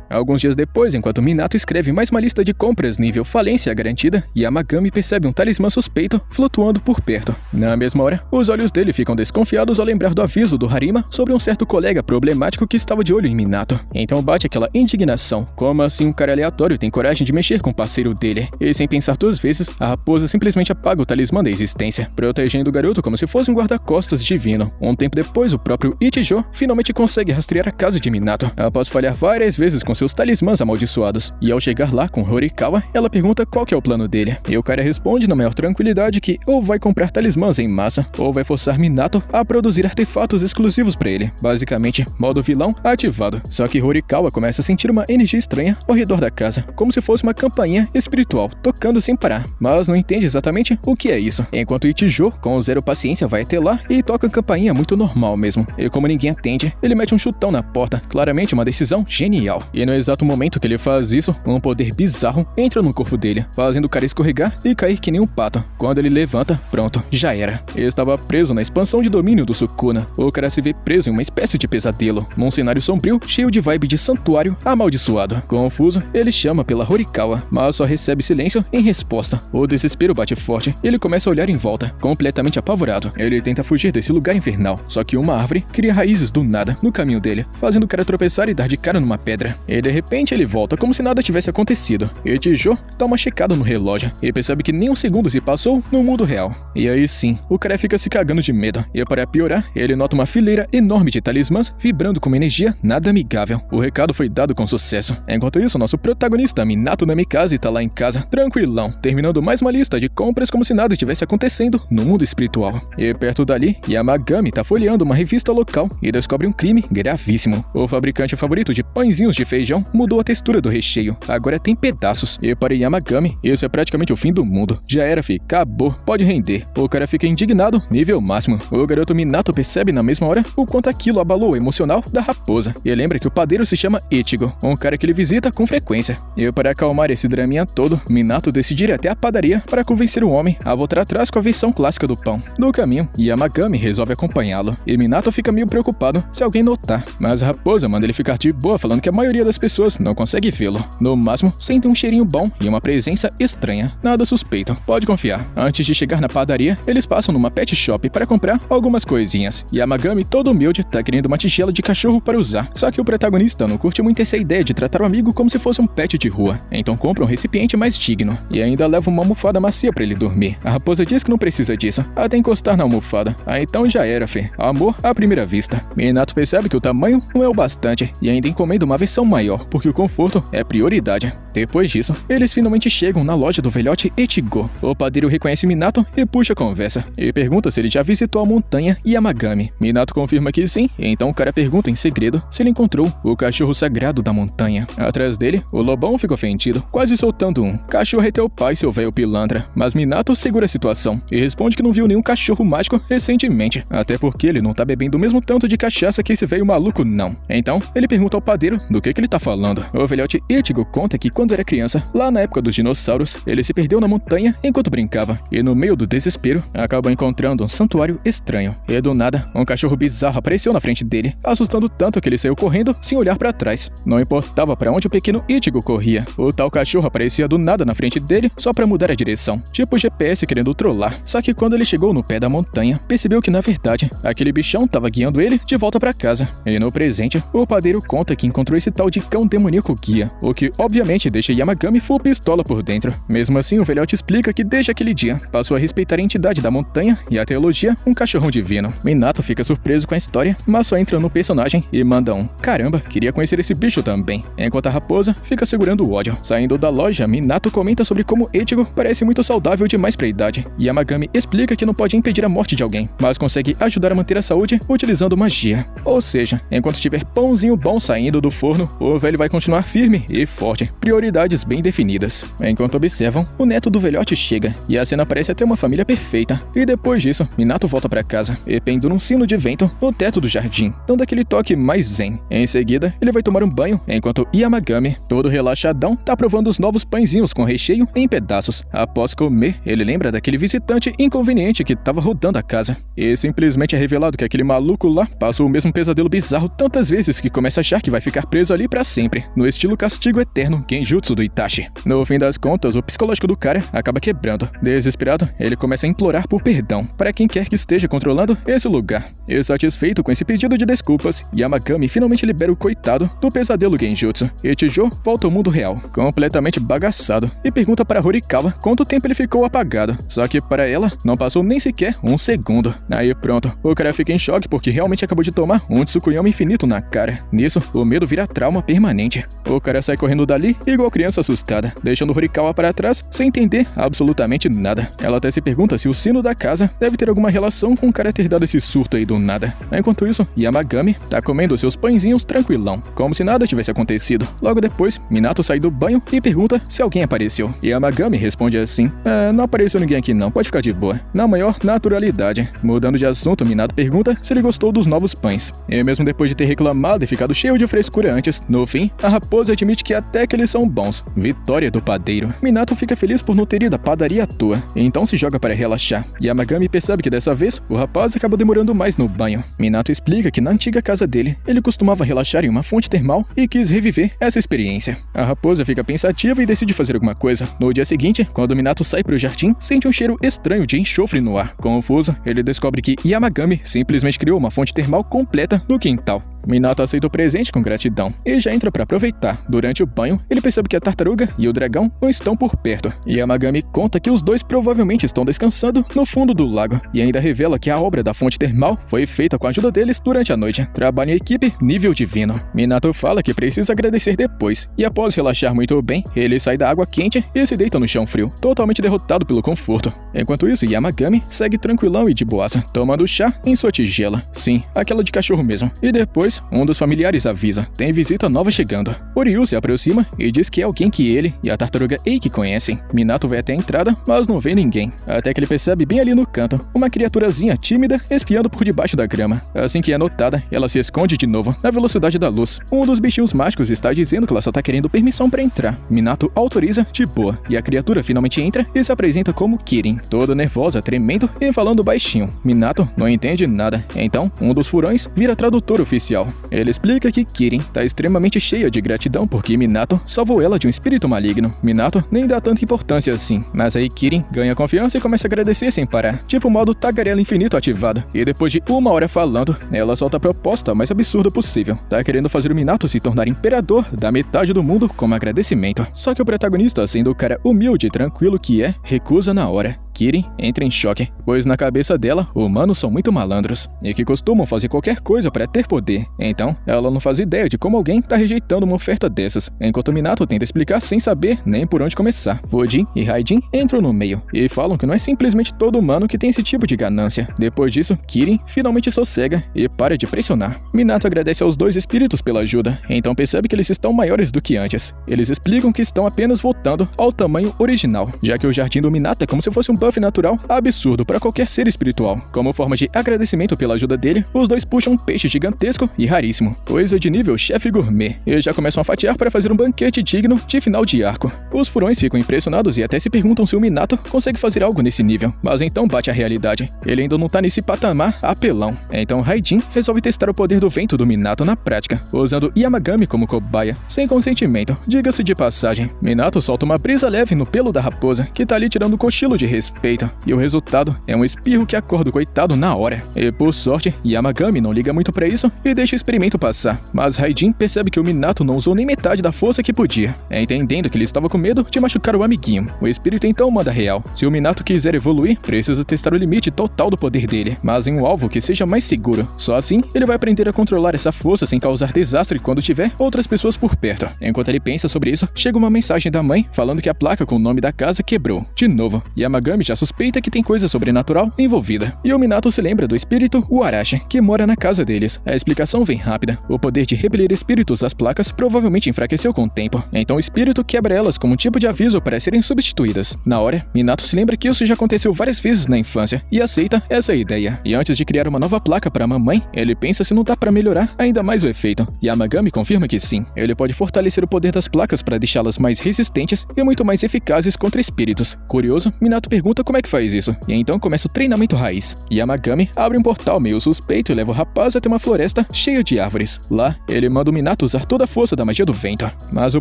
Alguns dias depois, enquanto Minato escreve mais uma lista de compras nível falência garantida, Yamagami percebe um talismã suspeito flutuando por perto. Na mesma hora, os olhos dele ficam desconfiados ao lembrar do aviso do Harima sobre um certo colega problemático que estava de olho em Minato. Então bate aquela indignação. Como assim um cara aleatório tem coragem de mexer com o parceiro dele? E sem pensar 2 vezes, a raposa simplesmente apaga o talismã da existência, protegendo o garoto como se fosse um guarda-costas divino. Um tempo depois, o próprio Ichijo finalmente consegue rastrear a casa de Minato, após falhar várias vezes com seus talismãs amaldiçoados. E ao chegar lá com Horikawa, ela pergunta qual que é o plano dele. E o cara responde na maior tranquilidade que ou vai comprar talismãs em massa, ou vai forçar Minato a produzir artefatos exclusivos pra ele. Basicamente, modo vilão ativado. Só que Horikawa começa a sentir uma energia estranha ao redor da casa, como se fosse uma campainha espiritual, tocando sem parar. Mas não entende exatamente o que é isso. Enquanto Ichijo, com 0 paciência, vai até lá e toca a campainha muito normal mesmo. E como ninguém atende, ele mete um chutão na porta, claramente uma decisão genial. E no exato momento que ele faz isso, um poder bizarro entra no corpo dele, fazendo o cara escorregar e cair que nem um pato. Quando ele levanta, pronto, já era. Ele estava preso na expansão de domínio do Sukuna. O cara se vê preso em uma espécie de pesadelo, num cenário sombrio, cheio de vibe de santuário amaldiçoado. Confuso, ele chama pela Horikawa, mas só recebe silêncio em resposta. O desespero bate forte, ele começa a olhar em volta, completamente apavorado. Ele tenta fugir desse lugar infernal, só que uma árvore cria raízes do nada no caminho dele, fazendo o cara tropeçar e dar de cara numa pedra. E de repente ele volta como se nada tivesse acontecido. Ichijo dá uma checada no relógio e percebe que nem um segundo se passou no mundo real. E aí sim, o cara fica se cagando de medo. E para piorar, ele nota uma fileira enorme de talismãs vibrando com uma energia nada amigável. O recado foi dado com sucesso. Enquanto isso, nosso protagonista Minato Namikaze tá lá em casa, tranquilão, terminando mais uma lista de compras como se nada estivesse acontecendo no mundo espiritual. E perto dali, Yamagami tá folheando uma revista local e descobre um crime gravíssimo. O fabricante favorito de pãezinhos de feijão feijão mudou a textura do recheio, agora tem pedaços. E para Yamagami, isso é praticamente o fim do mundo. Já era, fi, acabou, pode render. O cara fica indignado, nível máximo. O garoto Minato percebe na mesma hora o quanto aquilo abalou o emocional da raposa. E lembra que o padeiro se chama Ichigo, um cara que ele visita com frequência. E para acalmar esse draminha todo, Minato decide ir até a padaria para convencer o homem a voltar atrás com a versão clássica do pão. No caminho, Yamagami resolve acompanhá-lo, e Minato fica meio preocupado se alguém notar. Mas a raposa manda ele ficar de boa, falando que a maioria das pessoas não consegue vê-lo. No máximo, sente um cheirinho bom e uma presença estranha. Nada suspeito, pode confiar. Antes de chegar na padaria, eles passam numa pet shop para comprar algumas coisinhas. Yamagami, todo humilde, tá querendo uma tigela de cachorro para usar. Só que o protagonista não curte muito essa ideia de tratar o amigo como se fosse um pet de rua. Então compra um recipiente mais digno. E ainda leva uma almofada macia para ele dormir. A raposa diz que não precisa disso, até encostar na almofada. Ah, então já era, fê. Amor à primeira vista. Minato percebe que o tamanho não é o bastante e ainda encomenda uma versão maior, porque o conforto é prioridade. Depois disso, eles finalmente chegam na loja do velhote Ichigo. O padeiro reconhece Minato e puxa a conversa. E pergunta se ele já visitou a montanha Yamagami. Minato confirma que sim, e então o cara pergunta em segredo se ele encontrou o cachorro sagrado da montanha. Atrás dele, o lobão fica ofendido, quase soltando um: cachorro é teu pai, seu velho pilantra. Mas Minato segura a situação e responde que não viu nenhum cachorro mágico recentemente, até porque ele não tá bebendo o mesmo tanto de cachaça que esse velho maluco não. Então, ele pergunta ao padeiro do que ele tá falando. O velhote Ichigo conta que quando era criança, lá na época dos dinossauros, ele se perdeu na montanha enquanto brincava, e no meio do desespero, acabou encontrando um santuário estranho. E do nada, um cachorro bizarro apareceu na frente dele, assustando tanto que ele saiu correndo sem olhar pra trás. Não importava pra onde o pequeno Ichigo corria, o tal cachorro aparecia do nada na frente dele só pra mudar a direção, tipo GPS querendo trollar. Só que quando ele chegou no pé da montanha, percebeu que na verdade, aquele bichão tava guiando ele de volta pra casa. E no presente, o padeiro conta que encontrou esse tal de cão demoníaco guia, o que obviamente deixa Yamagami full pistola por dentro. Mesmo assim, o velhote explica que desde aquele dia, passou a respeitar a entidade da montanha e até elogia um cachorrão divino. Minato fica surpreso com a história, mas só entra no personagem e manda um: caramba, queria conhecer esse bicho também. Enquanto a raposa fica segurando o ódio. Saindo da loja, Minato comenta sobre como Ichigo parece muito saudável demais pra idade. Yamagami explica que não pode impedir a morte de alguém, mas consegue ajudar a manter a saúde utilizando magia. Ou seja, enquanto tiver pãozinho bom saindo do forno, o velho vai continuar firme e forte, prioridades bem definidas. Enquanto observam, o neto do velhote chega, e a cena parece até uma família perfeita. E depois disso, Minato volta pra casa, e pendura um sino de vento no teto do jardim, dando aquele toque mais zen. Em seguida, ele vai tomar um banho, enquanto Yamagami, todo relaxadão, tá provando os novos pãezinhos com recheio em pedaços. Após comer, ele lembra daquele visitante inconveniente que tava rodando a casa. E simplesmente é revelado que aquele maluco lá passou o mesmo pesadelo bizarro tantas vezes que começa a achar que vai ficar preso ali pra sempre, no estilo castigo eterno Genjutsu do Itachi. No fim das contas, o psicológico do cara acaba quebrando. Desesperado, ele começa a implorar por perdão para quem quer que esteja controlando esse lugar. E satisfeito com esse pedido de desculpas, Yamagami finalmente libera o coitado do pesadelo Genjutsu. E Chijo volta ao mundo real, completamente bagaçado, e pergunta para Horikawa quanto tempo ele ficou apagado. Só que para ela, não passou nem sequer um segundo. Aí pronto, o cara fica em choque porque realmente acabou de tomar um Tsukuyama infinito na cara. Nisso, o medo vira trauma permanente. O cara sai correndo dali igual criança assustada, deixando Horikawa para trás sem entender absolutamente nada. Ela até se pergunta se o sino da casa deve ter alguma relação com o cara ter dado esse surto aí do nada. Enquanto isso, Yamagami tá comendo seus pãezinhos tranquilão, como se nada tivesse acontecido. Logo depois, Minato sai do banho e pergunta se alguém apareceu. Yamagami responde assim: não apareceu ninguém aqui não, pode ficar de boa. Na maior naturalidade. Mudando de assunto, Minato pergunta se ele gostou dos novos pães. E mesmo depois de ter reclamado e ficado cheio de frescura antes, no fim, a raposa admite que até que eles são bons. Vitória do padeiro. Minato fica feliz por não ter ido à padaria à toa, e então se joga para relaxar. Yamagami percebe que dessa vez, o rapaz acaba demorando mais no banho. Minato explica que na antiga casa dele, ele costumava relaxar em uma fonte termal e quis reviver essa experiência. A raposa fica pensativa e decide fazer alguma coisa. No dia seguinte, quando Minato sai pro jardim, sente um cheiro estranho de enxofre no ar. Confuso, ele descobre que Yamagami simplesmente criou uma fonte termal completa no quintal. Minato aceita o presente com gratidão e já entra para aproveitar. Durante o banho, ele percebe que a tartaruga e o dragão não estão por perto. Yamagami conta que os dois provavelmente estão descansando no fundo do lago e ainda revela que a obra da fonte termal foi feita com a ajuda deles durante a noite. Trabalho em equipe nível divino. Minato fala que precisa agradecer depois e após relaxar muito bem, ele sai da água quente e se deita no chão frio, totalmente derrotado pelo conforto. Enquanto isso, Yamagami segue tranquilão e de boaça, tomando chá em sua tigela. Sim, aquela de cachorro mesmo. E depois depois, um dos familiares avisa: tem visita nova chegando. Oryu se aproxima e diz que é alguém que ele e a tartaruga Eiki conhecem. Minato vai até a entrada, mas não vê ninguém. Até que ele percebe bem ali no canto uma criaturazinha tímida espiando por debaixo da grama. Assim que é notada, ela se esconde de novo na velocidade da luz. Um dos bichinhos mágicos está dizendo que ela só tá querendo permissão para entrar. Minato autoriza de boa e a criatura finalmente entra e se apresenta como Kirin, toda nervosa, tremendo e falando baixinho. Minato não entende nada. Então, um dos furões vira tradutor oficial. Ele explica que Kirin tá extremamente cheia de gratidão porque Minato salvou ela de um espírito maligno. Minato nem dá tanta importância assim, mas aí Kirin ganha confiança e começa a agradecer sem parar, tipo o modo tagarela infinito ativado. E depois de 1 hora falando, ela solta a proposta mais absurda possível. Tá querendo fazer o Minato se tornar imperador da metade do mundo como agradecimento. Só que o protagonista, sendo o cara humilde e tranquilo que é, recusa na hora. Kirin entra em choque, pois na cabeça dela, humanos são muito malandros e que costumam fazer qualquer coisa para ter poder. Então, ela não faz ideia de como alguém tá rejeitando uma oferta dessas, enquanto Minato tenta explicar sem saber nem por onde começar. Fujin e Raijin entram no meio e falam que não é simplesmente todo humano que tem esse tipo de ganância. Depois disso, Kirin finalmente sossega e para de pressionar. Minato agradece aos dois espíritos pela ajuda, então percebe que eles estão maiores do que antes. Eles explicam que estão apenas voltando ao tamanho original, já que o jardim do Minato é como se fosse um buff natural absurdo para qualquer ser espiritual. Como forma de agradecimento pela ajuda dele, os dois puxam um peixe gigantesco e raríssimo, coisa de nível chefe gourmet, e já começam a fatiar para fazer um banquete digno de final de arco. Os furões ficam impressionados e até se perguntam se o Minato consegue fazer algo nesse nível, mas então bate a realidade. Ele ainda não tá nesse patamar apelão. Então Raijin resolve testar o poder do vento do Minato na prática, usando Yamagami como cobaia, sem consentimento, diga-se de passagem. Minato solta uma brisa leve no pelo da raposa, que tá ali tirando um cochilo de respeito, e o resultado é um espirro que acorda o coitado na hora. E por sorte, Yamagami não liga muito pra isso e deixa o experimento passar, mas Raijin percebe que o Minato não usou nem metade da força que podia, entendendo que ele estava com medo de machucar o amiguinho. O espírito então manda real: se o Minato quiser evoluir, precisa testar o limite total do poder dele, mas em um alvo que seja mais seguro. Só assim, ele vai aprender a controlar essa força sem causar desastre quando tiver outras pessoas por perto. Enquanto ele pensa sobre isso, chega uma mensagem da mãe falando que a placa com o nome da casa quebrou. De novo, Yamagami já suspeita que tem coisa sobrenatural envolvida. E o Minato se lembra do espírito Uarashi, que mora na casa deles. A explicação vem rápida. O poder de repelir espíritos das placas provavelmente enfraqueceu com o tempo. Então o espírito quebra elas como um tipo de aviso para serem substituídas. Na hora, Minato se lembra que isso já aconteceu várias vezes na infância e aceita essa ideia. E antes de criar uma nova placa para a mamãe, ele pensa se não dá para melhorar ainda mais o efeito. Yamagami confirma que sim. Ele pode fortalecer o poder das placas para deixá-las mais resistentes e muito mais eficazes contra espíritos. Curioso, Minato pergunta como é que faz isso, e então começa o treinamento raiz. Yamagami abre um portal meio suspeito e leva o rapaz até uma floresta cheia de árvores. Lá, ele manda o Minato usar toda a força da magia do vento. Mas o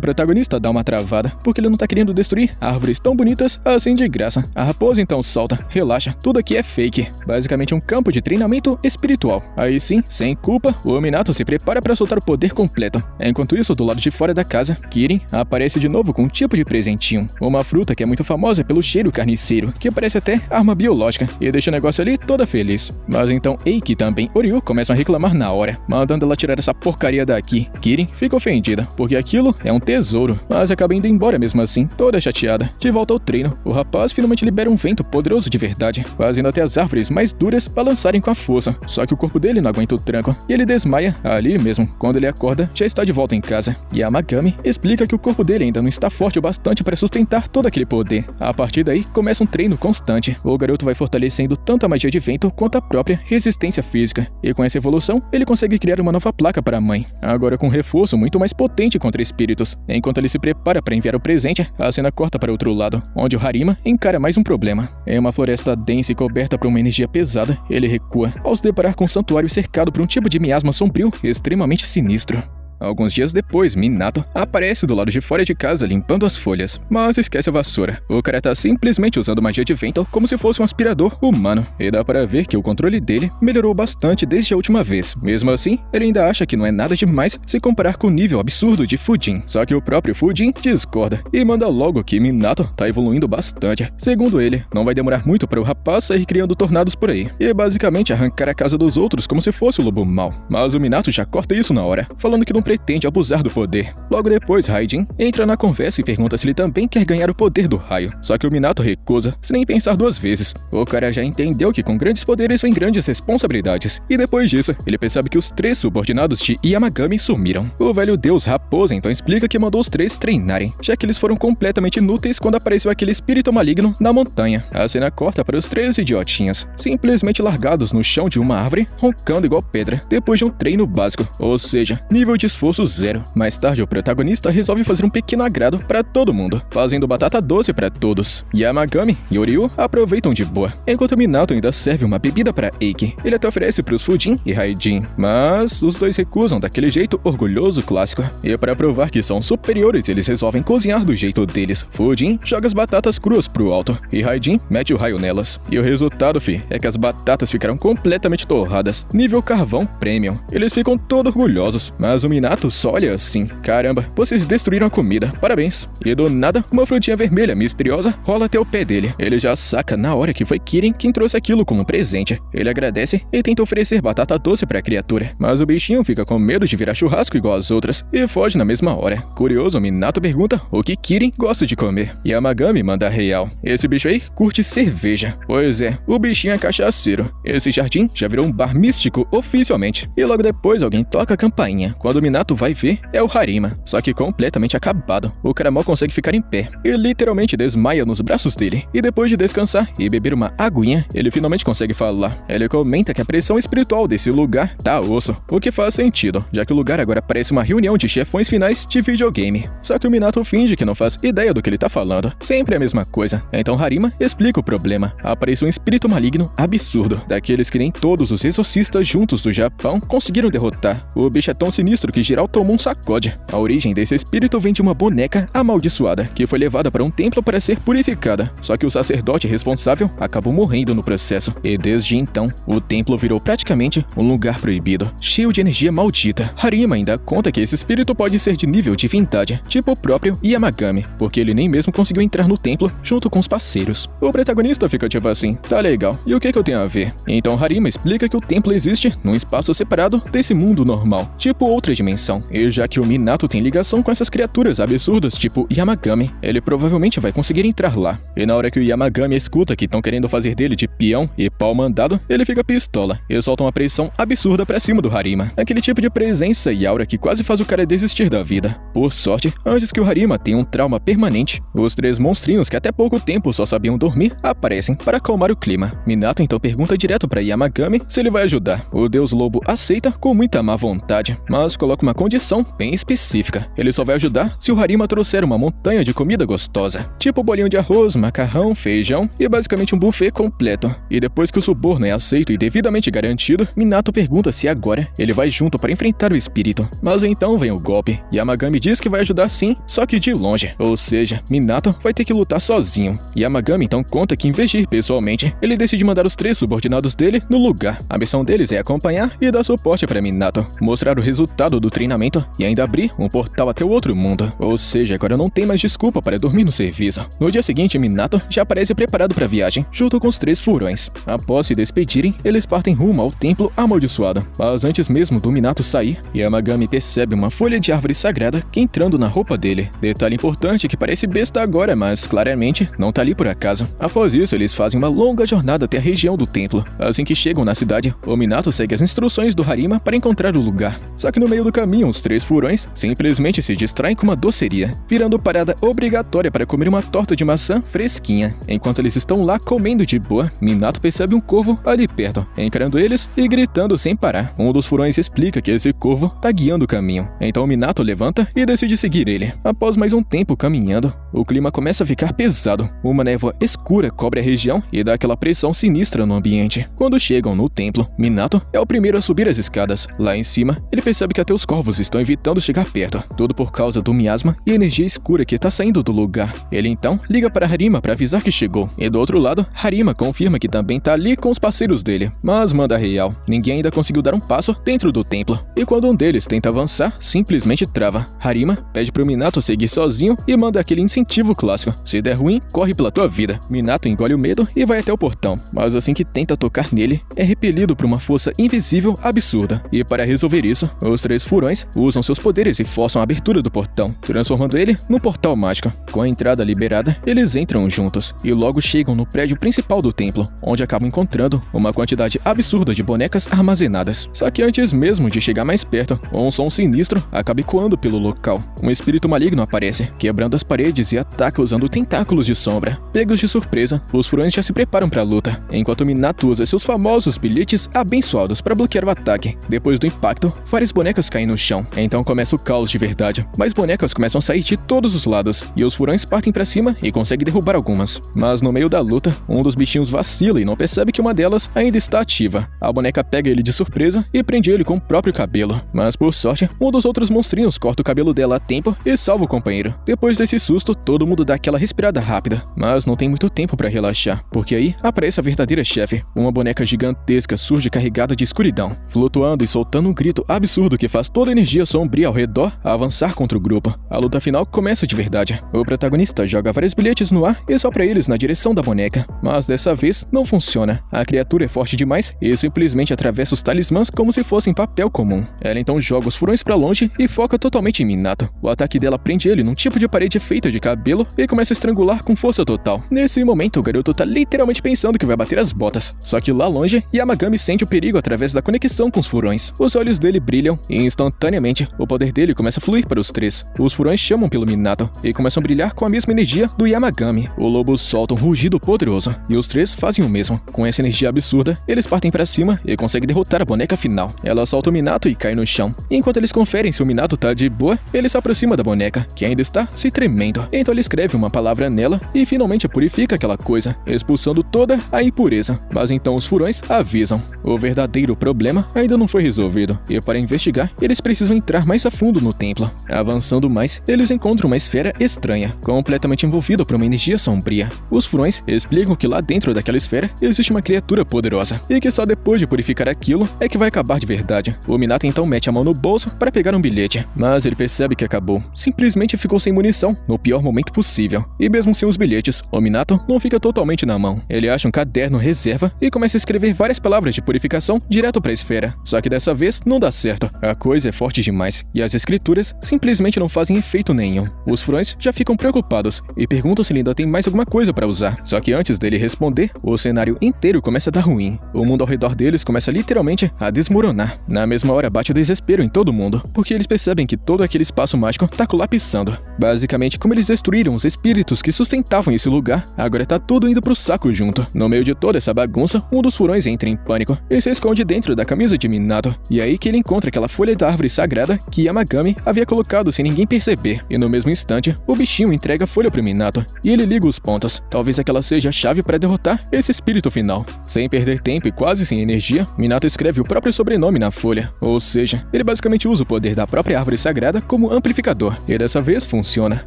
protagonista dá uma travada, porque ele não tá querendo destruir árvores tão bonitas assim de graça. A raposa então solta: relaxa, tudo aqui é fake. Basicamente um campo de treinamento espiritual. Aí sim, sem culpa, o Minato se prepara para soltar o poder completo. Enquanto isso, do lado de fora da casa, Kirin aparece de novo com um tipo de presentinho. Uma fruta que é muito famosa pelo cheiro carniceiro, que parece até arma biológica, e deixa o negócio ali toda feliz. Mas então Eiki e também Oryu começam a reclamar na hora, mandando ela tirar essa porcaria daqui. Kirin fica ofendida, porque aquilo é um tesouro, mas acaba indo embora mesmo assim, toda chateada. De volta ao treino, o rapaz finalmente libera um vento poderoso de verdade, fazendo até as árvores mais duras balançarem com a força. Só que o corpo dele não aguenta o tranco, e ele desmaia ali mesmo. Quando ele acorda, já está de volta em casa. E Yamagami explica que o corpo dele ainda não está forte o bastante para sustentar todo aquele poder. A partir daí, começa um treino constante. O garoto vai fortalecendo tanto a magia de vento quanto a própria resistência física. E com essa evolução, ele consegue criar uma nova placa para a mãe, agora com um reforço muito mais potente contra espíritos. Enquanto ele se prepara para enviar o presente, a cena corta para outro lado, onde o Harima encara mais um problema. Em uma floresta densa e coberta por uma energia pesada, ele recua, ao se deparar com um santuário cercado por um tipo de miasma sombrio extremamente sinistro. Alguns dias depois, Minato aparece do lado de fora de casa limpando as folhas, mas esquece a vassoura. O cara tá simplesmente usando magia de vento como se fosse um aspirador humano, e dá para ver que o controle dele melhorou bastante desde a última vez. Mesmo assim, ele ainda acha que não é nada demais se comparar com o nível absurdo de Fujin. Só que o próprio Fujin discorda e manda logo que Minato tá evoluindo bastante. Segundo ele, não vai demorar muito para o rapaz sair criando tornados por aí, e basicamente arrancar a casa dos outros como se fosse o lobo mau. Mas o Minato já corta isso na hora, falando que não pretende abusar do poder. Logo depois, Raijin entra na conversa e pergunta se ele também quer ganhar o poder do raio. Só que o Minato recusa, sem nem pensar duas vezes. O cara já entendeu que com grandes poderes vem grandes responsabilidades. E depois disso, ele percebe que os 3 subordinados de Yamagami sumiram. O velho deus Raposa então explica que mandou os 3 treinarem, já que eles foram completamente inúteis quando apareceu aquele espírito maligno na montanha. A cena corta para os 3 idiotinhas, simplesmente largados no chão de uma árvore, roncando igual pedra, depois de um treino básico, ou seja, nível de esforço 0. Mais tarde, o protagonista resolve fazer um pequeno agrado para todo mundo, fazendo batata doce para todos. Yamagami e Oryu aproveitam de boa, enquanto Minato ainda serve uma bebida para Eiki. Ele até oferece para os Fujin e Raijin, mas os dois recusam daquele jeito orgulhoso clássico. E para provar que são superiores, eles resolvem cozinhar do jeito deles. Fujin joga as batatas cruas pro alto e Raijin mete o raio nelas. E o resultado, é que as batatas ficaram completamente torradas, nível carvão premium. Eles ficam todos orgulhosos, mas o Minato só olha assim. Caramba, vocês destruíram a comida, parabéns. E do nada, uma frutinha vermelha misteriosa rola até o pé dele. Ele já saca na hora que foi Kirin quem trouxe aquilo como presente. Ele agradece e tenta oferecer batata doce pra criatura, mas o bichinho fica com medo de virar churrasco igual as outras e foge na mesma hora. Curioso, Minato pergunta o que Kirin gosta de comer. Yamagami manda real. Esse bicho aí curte cerveja. Pois é, o bichinho é cachaceiro. Esse jardim já virou um bar místico oficialmente. E logo depois alguém toca a campainha. Quando Minato vai ver, é o Harima, só que completamente acabado. O cara mal consegue ficar em pé e literalmente desmaia nos braços dele. E depois de descansar e beber uma aguinha, ele finalmente consegue falar. Ele comenta que a pressão espiritual desse lugar tá osso, o que faz sentido, já que o lugar agora parece uma reunião de chefões finais de videogame. Só que o Minato finge que não faz ideia do que ele tá falando. Sempre a mesma coisa. Então Harima explica o problema. Aparece um espírito maligno absurdo, daqueles que nem todos os exorcistas juntos do Japão conseguiram derrotar. O bicho é tão sinistro que geral tomou um sacode. A origem desse espírito vem de uma boneca amaldiçoada, que foi levada para um templo para ser purificada. Só que o sacerdote responsável acabou morrendo no processo. E desde então, o templo virou praticamente um lugar proibido, cheio de energia maldita. Harima ainda conta que esse espírito pode ser de nível divindade, tipo o próprio Yamagami, porque ele nem mesmo conseguiu entrar no templo junto com os parceiros. O protagonista fica tipo assim, tá legal, e o que eu tenho a ver? Então Harima explica que o templo existe num espaço separado desse mundo normal, tipo outra dimensão. E já que o Minato tem ligação com essas criaturas absurdas tipo Yamagami, ele provavelmente vai conseguir entrar lá. E na hora que o Yamagami escuta que estão querendo fazer dele de peão e pau mandado, ele fica pistola e solta uma pressão absurda pra cima do Harima. Aquele tipo de presença e aura que quase faz o cara desistir da vida. Por sorte, antes que o Harima tenha um trauma permanente, os 3 monstrinhos que até pouco tempo só sabiam dormir aparecem para acalmar o clima. Minato então pergunta direto pra Yamagami se ele vai ajudar. O deus lobo aceita com muita má vontade, mas coloca uma condição bem específica. Ele só vai ajudar se o Harima trouxer uma montanha de comida gostosa, tipo bolinho de arroz, macarrão, feijão e basicamente um buffet completo. E depois que o suborno é aceito e devidamente garantido, Minato pergunta se agora ele vai junto para enfrentar o espírito. Mas então vem o golpe. Yamagami diz que vai ajudar sim, só que de longe. Ou seja, Minato vai ter que lutar sozinho. Yamagami então conta que em vez de ir pessoalmente, ele decide mandar os 3 subordinados dele no lugar. A missão deles é acompanhar e dar suporte para Minato, mostrar o resultado do treinamento e ainda abrir um portal até o outro mundo. Ou seja, agora não tem mais desculpa para dormir no serviço. No dia seguinte, Minato já aparece preparado para a viagem, junto com os 3 furões. Após se despedirem, eles partem rumo ao templo amaldiçoado. Mas antes mesmo do Minato sair, Yamagami percebe uma folha de árvore sagrada que entrando na roupa dele. Detalhe importante que parece besta agora, mas claramente não tá ali por acaso. Após isso, eles fazem uma longa jornada até a região do templo. Assim que chegam na cidade, o Minato segue as instruções do Harima para encontrar o lugar. Só que no meio do caminho, os 3 furões simplesmente se distraem com uma doceria, virando parada obrigatória para comer uma torta de maçã fresquinha. Enquanto eles estão lá comendo de boa, Minato percebe um corvo ali perto, encarando eles e gritando sem parar. Um dos furões explica que esse corvo tá guiando o caminho. Então Minato levanta e decide seguir ele. Após mais um tempo caminhando, o clima começa a ficar pesado. Uma névoa escura cobre a região e dá aquela pressão sinistra no ambiente. Quando chegam no templo, Minato é o primeiro a subir as escadas. Lá em cima, ele percebe que até os corvos estão evitando chegar perto, tudo por causa do miasma e energia escura que tá saindo do lugar. Ele então liga para Harima para avisar que chegou. E do outro lado, Harima confirma que também tá ali com os parceiros dele, mas manda real. Ninguém ainda conseguiu dar um passo dentro do templo. E quando um deles tenta avançar, simplesmente trava. Harima pede pro Minato seguir sozinho e manda aquele incentivo clássico. Se der ruim, corre pela tua vida. Minato engole o medo e vai até o portão. Mas assim que tenta tocar nele, é repelido por uma força invisível absurda. E para resolver isso, os 3 furões usam seus poderes e forçam a abertura do portão, transformando ele num portal mágico. Com a entrada liberada, eles entram juntos e logo chegam no prédio principal do templo, onde acabam encontrando uma quantidade absurda de bonecas armazenadas. Só que antes mesmo de chegar mais perto, um som sinistro acaba ecoando pelo local. Um espírito maligno aparece, quebrando as paredes e ataca usando tentáculos de sombra. Pegos de surpresa, os furões já se preparam para a luta, enquanto Minato usa seus famosos bilhetes abençoados para bloquear o ataque. Depois do impacto, várias bonecas caem no chão. Então começa o caos de verdade. Mais bonecas começam a sair de todos os lados, e os furões partem para cima e conseguem derrubar algumas. Mas no meio da luta, um dos bichinhos vacila e não percebe que uma delas ainda está ativa. A boneca pega ele de surpresa e prende ele com o próprio cabelo. Mas por sorte, um dos outros monstrinhos corta o cabelo dela a tempo e salva o companheiro. Depois desse susto, todo mundo dá aquela respirada rápida. Mas não tem muito tempo para relaxar, porque aí aparece a verdadeira chefe. Uma boneca gigantesca surge carregada de escuridão, flutuando e soltando um grito absurdo que faz toda a energia sombria ao redor avançar contra o grupo. A luta final começa de verdade. O protagonista joga vários bilhetes no ar e sopra eles na direção da boneca, mas dessa vez não funciona. A criatura é forte demais e simplesmente atravessa os talismãs como se fossem papel comum. Ela então joga os furões pra longe e foca totalmente em Minato. O ataque dela prende ele num tipo de parede feita de cabelo e começa a estrangular com força total. Nesse momento, o garoto tá literalmente pensando que vai bater as botas. Só que lá longe, Yamagami sente o perigo através da conexão com os furões. Os olhos dele brilham e instantaneamente o poder dele começa a fluir para os três. Os furões chamam pelo Minato e começam a brilhar com a mesma energia do Yamagami. O lobo solta um rugido poderoso e os três fazem o mesmo. Com essa energia absurda, eles partem para cima e conseguem derrotar a boneca final. Ela solta o Minato e cai no chão. Enquanto eles conferem se o Minato tá de boa, ele se aproxima da boneca, que ainda está se tremendo. Então ele escreve uma palavra nela e finalmente purifica aquela coisa, expulsando toda a impureza. Mas então os furões avisam. O verdadeiro problema ainda não foi resolvido, e para investigar, eles precisam entrar mais a fundo no templo. Avançando mais, eles encontram uma esfera estranha, completamente envolvida por uma energia sombria. Os furões explicam que lá dentro daquela esfera existe uma criatura poderosa, e que só depois de purificar aquilo é que vai acabar de verdade. O Minato então mete a mão no bolso para pegar um bilhete, mas ele percebe que acabou. Simplesmente ficou sem munição, no pior momento possível. E mesmo sem os bilhetes, o Minato não fica totalmente na mão. Ele acha um caderno reserva e começa a escrever várias palavras de purificação direto para a esfera. Só que dessa vez não dá certo. A coisa é forte demais, e as escrituras simplesmente não fazem efeito nenhum. Os furões já ficam preocupados e perguntam se ele ainda tem mais alguma coisa para usar. Só que antes dele responder, o cenário inteiro começa a dar ruim. O mundo ao redor deles começa literalmente a desmoronar. Na mesma hora bate o desespero em todo mundo, porque eles percebem que todo aquele espaço mágico tá colapsando. Basicamente, como eles destruíram os espíritos que sustentavam esse lugar, agora tá tudo indo pro saco junto. No meio de toda essa bagunça, um dos furões entra em pânico e se esconde dentro da camisa de Minato. E é aí que ele encontra aquela folha da árvore sagrada que Yamagami havia colocado sem ninguém perceber. E no mesmo instante, o bichinho entrega a folha pro Minato e ele liga os pontos. Talvez aquela seja a chave para derrotar esse espírito final. Sem perder tempo e quase sem energia, Minato escreve o próprio sobrenome na folha. Ou seja, ele basicamente usa o poder da própria árvore sagrada como amplificador. E dessa vez funciona.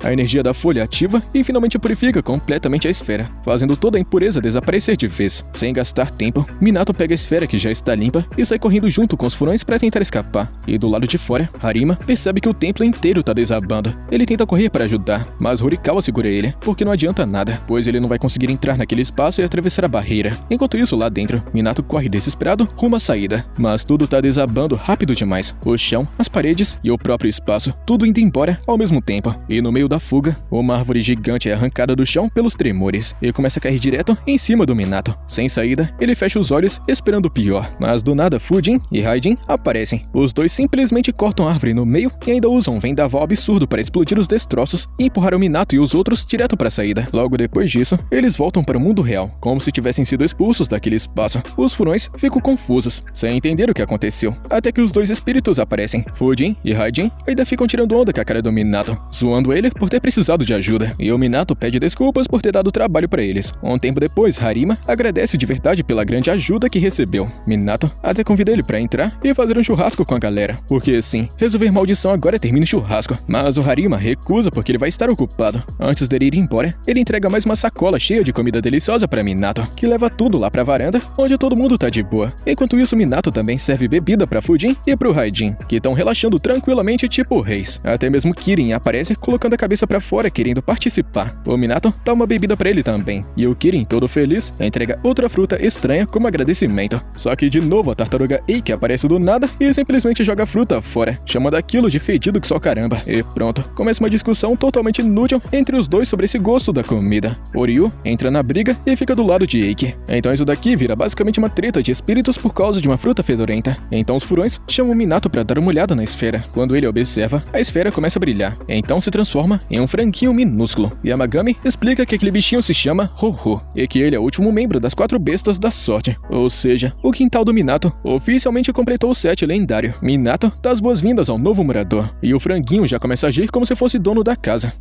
A energia da folha ativa e finalmente purifica completamente a esfera, fazendo toda a impureza desaparecer de vez. Sem gastar tempo, Minato pega a esfera que já está limpa e sai correndo junto com os furões para tentar escapar. E do lado de fora, Harima percebe que o templo inteiro tá desabando. Ele tenta correr para ajudar, mas Horikawa segura ele, porque não adianta nada, pois ele não vai conseguir entrar naquele espaço e atravessar a barreira. Enquanto isso, lá dentro, Minato corre desesperado rumo à saída, mas tudo tá desabando rápido demais. O chão, as paredes e o próprio espaço, tudo indo embora ao mesmo tempo. E no meio da fuga, uma árvore gigante é arrancada do chão pelos tremores e começa a cair direto em cima do Minato. Sem saída, ele fecha os olhos esperando o pior, mas do nada Fujin e Raijin aparecem. Os dois simplesmente cortam a árvore no meio e ainda usam um vendaval absurdo para explodir os destroços e empurrar o Minato e os outros direto para a saída. Logo depois disso, eles voltam para o mundo real, como se tivessem sido expulsos daquele espaço. Os furões ficam confusos, sem entender o que aconteceu, até que os dois espíritos aparecem. Fujin e Raijin ainda ficam tirando onda com a cara do Minato, zoando ele por ter precisado de ajuda, e o Minato pede desculpas por ter dado trabalho para eles. Um tempo depois, Harima agradece de verdade pela grande ajuda que recebeu. Minato até convida ele para entrar e fazer um churrasco com a galera, porque sim, resolver maldição agora termina em churrasco. Mas o Harima recusa porque ele vai estar ocupado. Antes dele ir embora, ele entrega mais uma sacola cheia de comida deliciosa para Minato, que leva tudo lá pra varanda, onde todo mundo tá de boa. Enquanto isso, Minato também serve bebida pra Fujin e pro Raijin, que estão relaxando tranquilamente tipo reis. Até mesmo Kirin aparece colocando a cabeça pra fora querendo participar. O Minato dá uma bebida pra ele também, e o Kirin, todo feliz, entrega outra fruta estranha como agradecimento. Só que de novo a tartaruga Eiki aparece do nada e simplesmente joga a fruta fora, chamando aquilo de fedido que só caramba. E pronto, começa uma discussão totalmente inútil entre os dois sobre esse gosto da comida. Oryu entra na briga e fica do lado de Eiki. Então isso daqui vira basicamente uma treta de espíritos por causa de uma fruta fedorenta. Então os furões chamam Minato pra dar uma olhada na esfera. Quando ele observa, a esfera começa a brilhar. Então se transforma em um franguinho minúsculo. Yamagami explica que aquele bichinho se chama Ho-Ho e que ele é o último membro das 4 bestas da sorte. Ou seja, o quintal do Minato oficialmente completou o set lendário. Minato dá as boas-vindas ao novo morador. E o franguinho já começa a agir como se fosse dono da casa.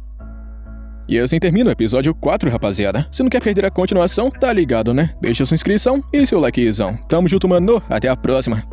E assim termina o episódio 4, rapaziada. Se não quer perder a continuação, tá ligado, né? Deixa sua inscrição e seu likezão. Tamo junto, mano. Até a próxima.